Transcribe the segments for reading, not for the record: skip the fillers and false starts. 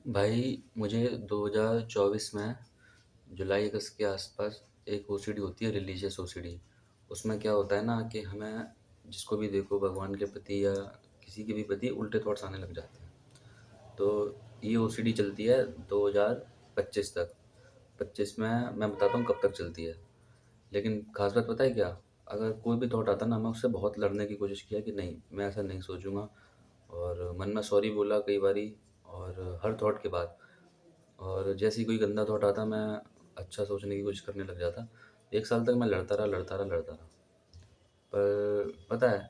भाई मुझे 2024 में जुलाई अगस्त के आसपास एक ओसीडी होती है, रिलीजियस ओसीडी। उसमें क्या होता है ना कि हमें जिसको भी देखो भगवान के प्रति या किसी के भी प्रति उल्टे थॉट्स आने लग जाते हैं। तो ये ओसीडी चलती है 2025 तक। 25 में मैं बताता हूँ कब तक चलती है। लेकिन खास बात पता है क्या? अगर कोई भी थॉट आता ना, मैं उससे बहुत लड़ने की कोशिश किया कि नहीं, मैं ऐसा नहीं सोचूंगा। और मन में सॉरी बोला कई बारी, और हर थॉट के बाद। और जैसे ही कोई गंदा थॉट आता मैं अच्छा सोचने की कोशिश करने लग जाता। 1 साल तक मैं लड़ता रहा, लड़ता रहा, लड़ता रहा। पर पता है,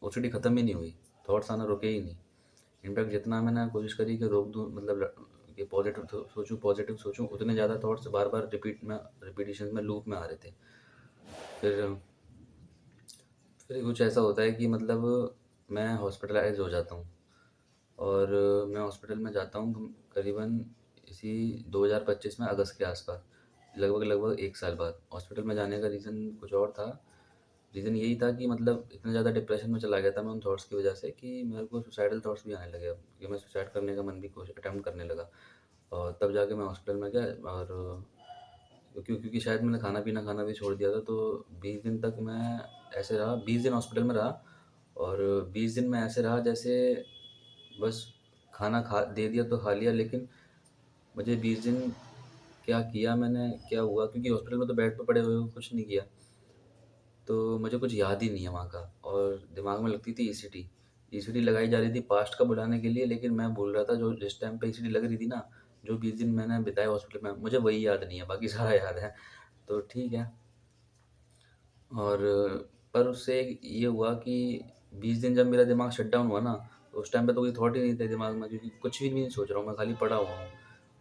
ओसीडी ख़त्म ही नहीं हुई। थॉट्स आना रुके ही नहीं। इनफैक्ट जितना मैंने कोशिश करी कि रोक दूँ, मतलब कि पॉजिटिव सोचूं, उतने ज़्यादा थॉट्स बार बार रिपीटिशन में लूप में आ रहे थे। फिर फिर कुछ ऐसा होता है कि मतलब मैं हॉस्पिटलाइज हो जाता हूँ। और मैं हॉस्पिटल में जाता हूँ करीबन इसी 2025 में अगस्त के आसपास, लगभग लगभग 1 साल बाद। हॉस्पिटल में जाने का रीज़न कुछ और था। रीज़न यही था कि मतलब इतना ज़्यादा डिप्रेशन में चला गया था मैं उन थॉट्स की वजह से कि मेरे को सुसाइडल थॉट्स भी आने लगे, कि मैं सुसाइड करने का मन भी कोशिश अटेम्प्ट करने लगा। और तब जाके मैं हॉस्पिटल में गया। और क्योंकि शायद मैंने खाना पीना खाना भी छोड़ दिया था, तो 20 दिन तक मैं ऐसे रहा, 20 दिन हॉस्पिटल में रहा। और 20 दिन में ऐसे रहा जैसे बस खाना खा दे दिया तो खा लिया। लेकिन मुझे 20 दिन क्या किया मैंने, क्या हुआ, क्योंकि हॉस्पिटल में तो बेड पे पड़े हुए हो, कुछ नहीं किया। तो मुझे कुछ याद ही नहीं है वहाँ का। और दिमाग में लगती थी ईसीटी। ईसीटी लगाई जा रही थी पास्ट का बुलाने के लिए, लेकिन मैं भूल रहा था जो जिस टाइम पे ईसीटी लग रही थी ना, जो 20 दिन मैंने बिताए हॉस्पिटल में, मुझे वही याद नहीं है, बाकी सारा याद है। तो ठीक है। और पर उससे ये हुआ कि 20 दिन जब मेरा दिमाग शट डाउन हुआ ना, तो उस टाइम पे तो कोई थॉट ही नहीं थे दिमाग में, क्योंकि कुछ भी नहीं सोच रहा हूँ, मैं खाली पड़ा हुआ हूँ।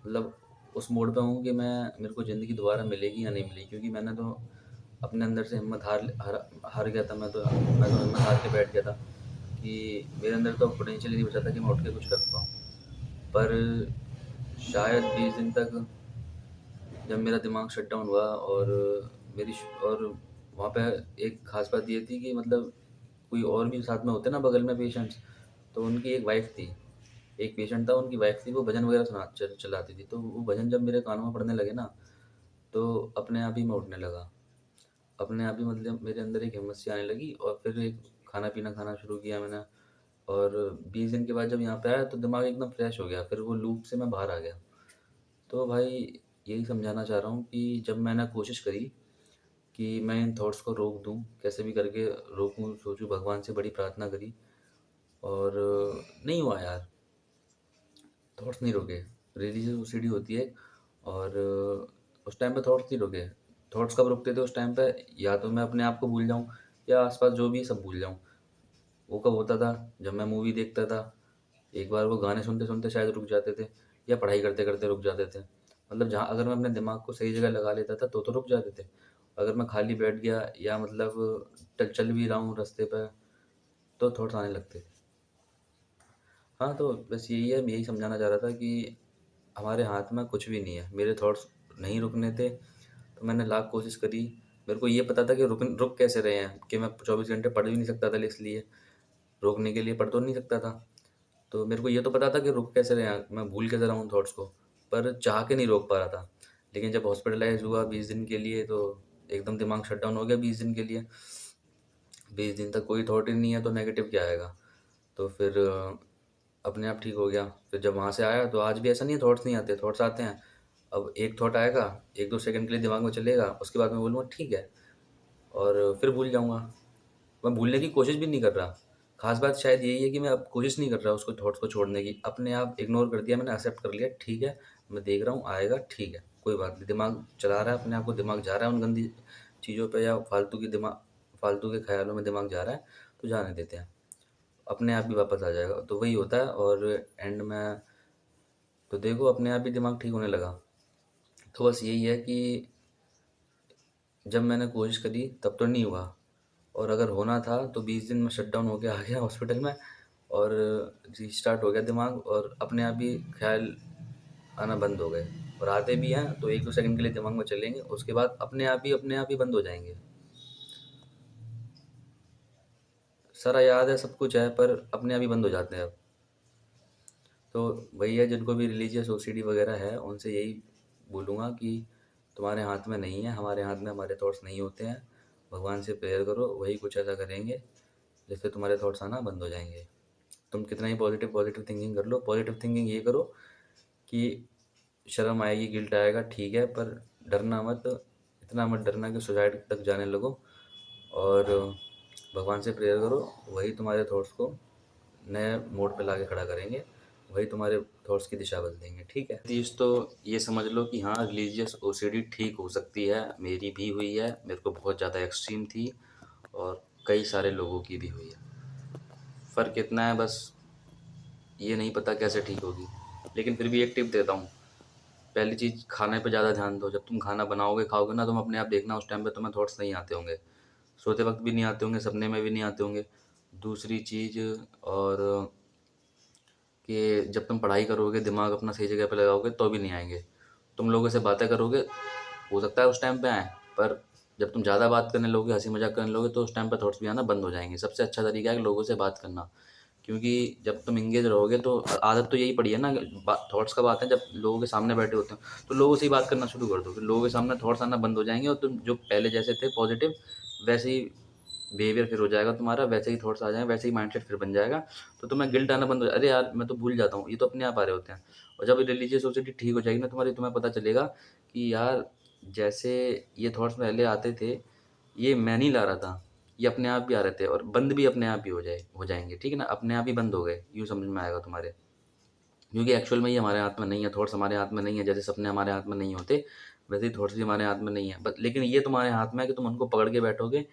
मतलब उस मोड पे हूँ कि मैं मेरे को ज़िंदगी दोबारा मिलेगी या नहीं मिलेगी, क्योंकि मैंने तो अपने अंदर से हिम्मत हार गया था। मैं तो हिम्मत हार के बैठ गया था कि मेरे अंदर तो पोटेंशियल ही नहीं बचा था कि मैं उठ के कुछ कर पाऊँ। पर शायद 20 दिन तक जब मेरा दिमाग शट डाउन हुआ, और और वहाँ पे एक ख़ास बात ये थी कि मतलब कोई और भी साथ में होते ना बगल में पेशेंट्स। तो उनकी एक वाइफ़ थी, एक पेशेंट था, उनकी वाइफ़ थी, वो भजन वगैरह चलाती थी। तो वो भजन जब मेरे कानों में पड़ने लगे ना, तो अपने आप ही मैं उठने लगा। अपने आप ही मतलब मेरे अंदर एक हिम्मत सी आने लगी, और फिर एक खाना पीना खाना शुरू किया मैंने। और 20 दिन के बाद जब यहाँ पे आया तो दिमाग एकदम फ्रेश हो गया, फिर वो लूप से मैं बाहर आ गया। तो भाई यही समझाना चाह रहा हूँ कि जब मैंने कोशिश करी कि मैं इन थॉट्स को रोक दूँ, कैसे भी करके रोकूँ, सोचूँ, भगवान से बड़ी प्रार्थना करी। और नहीं हुआ यार, थॉट्स नहीं रुके। रिलीजियस ओसीडी होती है। और उस टाइम पे थॉट्स नहीं रुके। थॉट्स कब रुकते थे उस टाइम पे? या तो मैं अपने आप को भूल जाऊँ, या आसपास जो भी सब भूल जाऊँ। वो कब होता था? जब मैं मूवी देखता था। एक बार वो गाने सुनते सुनते शायद रुक जाते थे, या पढ़ाई करते करते रुक जाते थे। मतलब जहाँ अगर मैं अपने दिमाग को सही जगह लगा लेता था तो रुक जाते थे। अगर मैं खाली बैठ गया, या मतलब चल भी रहा हूँ रास्ते पे, तो थॉट्स आने लगते थे। हाँ, तो बस यही है, मैं यही समझाना चाह रहा था कि हमारे हाथ में कुछ भी नहीं है। मेरे थॉट्स नहीं रुकने थे, तो मैंने लाख कोशिश करी। मेरे को ये पता था कि रुक कैसे रहे हैं, कि मैं 24 घंटे पढ़ भी नहीं सकता था, इसलिए रोकने के लिए पढ़ तो नहीं सकता था। तो मेरे को ये तो पता था कि रुक कैसे रहे हैं, मैं भूल कैसे रहा हूँ थॉट्स को, पर चाह के नहीं रोक पा रहा था। लेकिन जब हॉस्पिटलाइज़ हुआ 20 दिन के लिए, तो एकदम दिमाग शट डाउन हो गया 20 दिन के लिए। 20 दिन तक कोई थॉट ही नहीं है तो नेगेटिव क्या आएगा? तो फिर अपने आप ठीक हो गया। फिर जब वहाँ से आया तो आज भी ऐसा नहीं है थॉट्स नहीं आते, थॉट्स आते हैं। अब एक थॉट आएगा, 1-2 सेकंड के लिए दिमाग में चलेगा, उसके बाद मैं बोलूँगा ठीक है, और फिर भूल जाऊँगा। मैं भूलने की कोशिश भी नहीं कर रहा। ख़ास बात शायद यही है कि मैं अब कोशिश नहीं कर रहा उसको, थॉट्स को छोड़ने की। अपने आप इग्नोर कर दिया मैंने, एक्सेप्ट कर लिया, ठीक है, मैं देख रहा हूँ, आएगा, ठीक है, कोई बात नहीं। दिमाग चला रहा है अपने आप को, दिमाग जा रहा है उन गंदी चीज़ों पे, या फालतू के ख़्यालों में दिमाग जा रहा है, तो जाने देते हैं। अपने आप ही वापस आ जाएगा। तो वही होता है। और एंड में तो देखो अपने आप ही दिमाग ठीक होने लगा। तो बस यही है कि जब मैंने कोशिश करी तब तो नहीं हुआ, और अगर होना था तो 20 दिन में शट डाउन होके आ गया हॉस्पिटल में। और रीस्टार्ट हो गया दिमाग, और अपने आप ही ख्याल आना बंद हो गए। और आते भी हैं तो 1-2 सेकंड के लिए दिमाग में चलेंगे, उसके बाद अपने आप ही बंद हो जाएँगे। सारा याद है, सब कुछ है, पर अपने आप ही बंद हो जाते हैं अब। तो वही है, जिनको भी रिलीजियस ओसीडी वगैरह है उनसे यही बोलूँगा कि तुम्हारे हाथ में नहीं है, हमारे हाथ में हमारे थॉट्स नहीं होते हैं। भगवान से प्रेयर करो, वही कुछ ऐसा करेंगे जिससे तुम्हारे थॉट्स आना बंद हो जाएंगे। तुम कितना ही पॉजिटिव पॉजिटिव थिंकिंग कर लो, पॉजिटिव थिंकिंग ये करो कि शर्म आएगी, गिल्ट आएगा, ठीक है, पर डरना मत, इतना मत डरना कि सुसाइड तक जाने लगो। और भगवान से प्रेयर करो, वही तुम्हारे थॉट्स को नए मोड पे लाके खड़ा करेंगे, वही तुम्हारे थॉट्स की दिशा बदल देंगे, ठीक है। चीज़ तो ये समझ लो कि हाँ, रिलीजियस ओसीडी ठीक हो सकती है, मेरी भी हुई है, मेरे को बहुत ज़्यादा एक्सट्रीम थी, और कई सारे लोगों की भी हुई है। फ़र्क इतना है बस, ये नहीं पता कैसे ठीक होगी। लेकिन फिर भी एक टिप देता हूँ, पहली चीज़, खाने पे ज़्यादा ध्यान दो। जब तुम खाना बनाओगे खाओगे ना, तुम अपने आप देखना उस टाइम पे तुम्हें थॉट्स नहीं आते होंगे, सोते वक्त भी नहीं आते होंगे, सपने में भी नहीं आते होंगे। दूसरी चीज़, और कि जब तुम पढ़ाई करोगे, दिमाग अपना सही जगह पे लगाओगे तो भी नहीं आएंगे। तुम लोगों से बातें करोगे, हो सकता है उस टाइम पे आए, पर जब तुम ज़्यादा बात करने लोगे, हंसी मजाक करने लोगे, तो उस टाइम पे थॉट्स भी आना बंद हो जाएंगे। सबसे अच्छा तरीका है कि लोगों से बात करना, क्योंकि जब तुम इंगेज रहोगे तो आदत तो यही पड़ी है ना, थॉट्स कब आते हैं, जब लोगों के सामने बैठे होते हैं। तो लोगों से ही बात करना शुरू कर दो, फिर लोगों के सामने थॉट्स आना बंद हो जाएंगे, और तुम जो पहले जैसे थे पॉजिटिव, वैसे ही बिहेवियर फिर हो जाएगा तुम्हारा, वैसे ही थॉट्स आ जाएंगे, वैसे ही माइंडसेट फिर बन जाएगा। तो तुम्हें गिल्ट आना बंद हो अरे यार मैं तो भूल जाता हूँ, ये तो अपने आप आ रहे होते हैं। और जब रिलीजियस सोसाइटी ठीक हो जाएगी ना तुम्हारी, तुम्हें पता चलेगा कि यार, जैसे ये थॉट्स पहले आते थे, ये मैं नहीं ला रहा था, ये अपने आप भी आ रहे थे, और बंद भी अपने आप ही हो जाएंगे, ठीक है ना, अपने आप ही बंद हो गए, यूँ समझ में आएगा तुम्हारे। क्योंकि एक्चुअल में ये हमारे हाथ में नहीं है, थॉट्स हमारे हाथ में नहीं है, जैसे सपने हमारे हाथ में नहीं होते, वैसे ही थॉट्स भी हमारे हाथ में नहीं है, बट लेकिन ये तुम्हारे हाथ में है कि तुम उनको पकड़ के बैठोगे,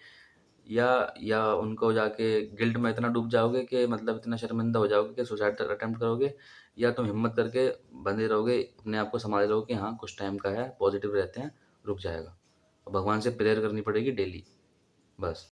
या उनको जाके गिल्ट में इतना डूब जाओगे कि मतलब इतना शर्मिंदा हो जाओगे कि सुसाइड तक अटेम्प्ट करोगे, या तुम हिम्मत करके बंधे रहोगे, अपने आप को संभाले रहोगे कि हाँ कुछ टाइम का है, पॉजिटिव रहते हैं, रुक जाएगा। और भगवान से प्रेयर करनी पड़ेगी डेली, बस।